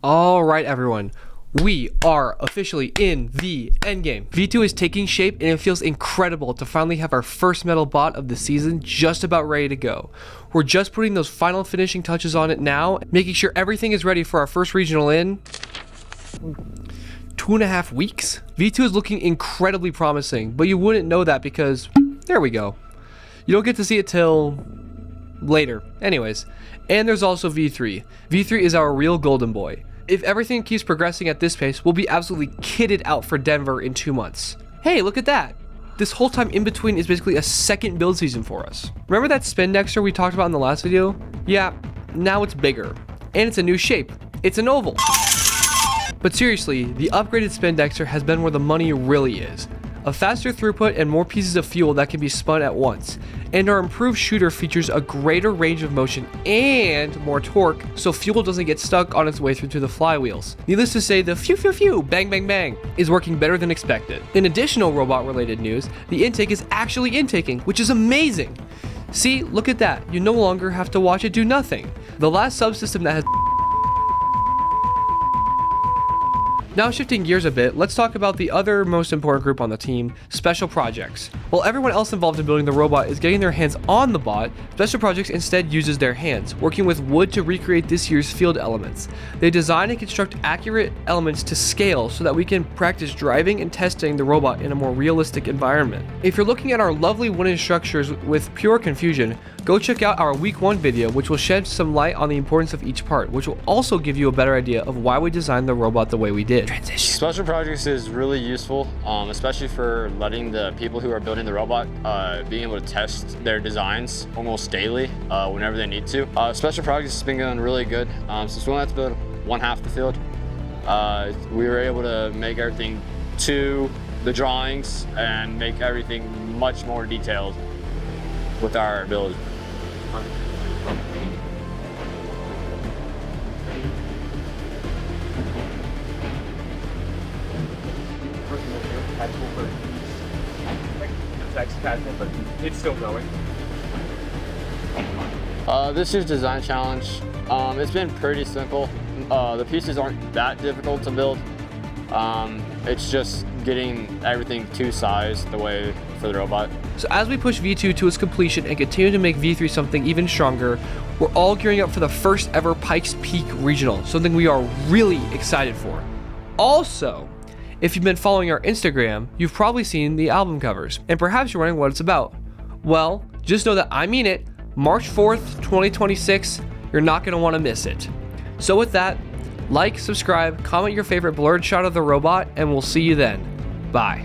All right, everyone. We are officially in the endgame. V2 is taking shape and it feels incredible to finally have our first metal bot of the season just about ready to go. We're just putting those final finishing touches on it now, making sure everything is ready for our first regional in 2.5 weeks. V2 is looking incredibly promising, but you wouldn't know that because there we go. You don't get to see it till later. Anyways, and there's also V3. V3 is our real golden boy. If everything keeps progressing at this pace, we'll be absolutely kitted out for Denver in 2 months. Hey, look at that. This whole time in between is basically a second build season for us. Remember that Spindexter we talked about in the last video? Yeah, now it's bigger. And it's a new shape. It's an oval. But seriously, the upgraded Spindexter has been where the money really is. A faster throughput and more pieces of fuel that can be spun at once. And our improved shooter features a greater range of motion and more torque, so fuel doesn't get stuck on its way through to the flywheels. Needless to say, the phew phew phew, bang bang bang, is working better than expected. In additional robot related news, the intake is actually intaking, which is amazing. See, look at that, you no longer have to watch it do nothing. The last subsystem that has... Now shifting gears a bit, let's talk about the other most important group on the team, Special Projects. While everyone else involved in building the robot is getting their hands on the bot, Special Projects instead uses their hands, working with wood to recreate this year's field elements. They design and construct accurate elements to scale so that we can practice driving and testing the robot in a more realistic environment. If you're looking at our lovely wooden structures with pure confusion, go check out our week 1 video, which will shed some light on the importance of each part, which will also give you a better idea of why we designed the robot the way we did. Transition. Special Projects is really useful, especially for letting the people who are building the robot being able to test their designs almost daily whenever they need to. Special Projects has been going really good. Since we only have to build one half the field, we were able to make everything to the drawings and make everything much more detailed with our ability. But it's still going. This year's design challenge, it's been pretty simple. The pieces aren't that difficult to build. It's just getting everything to size the way for the robot. So as we push V2 to its completion and continue to make V3 something even stronger, we're all gearing up for the first ever Pikes Peak Regional, something we are really excited for. Also, if you've been following our Instagram, you've probably seen the album covers, and perhaps you're wondering what it's about. Well, just know that I mean it. March 4th, 2026, you're not going to want to miss it. So with that, like, subscribe, comment your favorite blurred shot of the robot, and we'll see you then. Bye.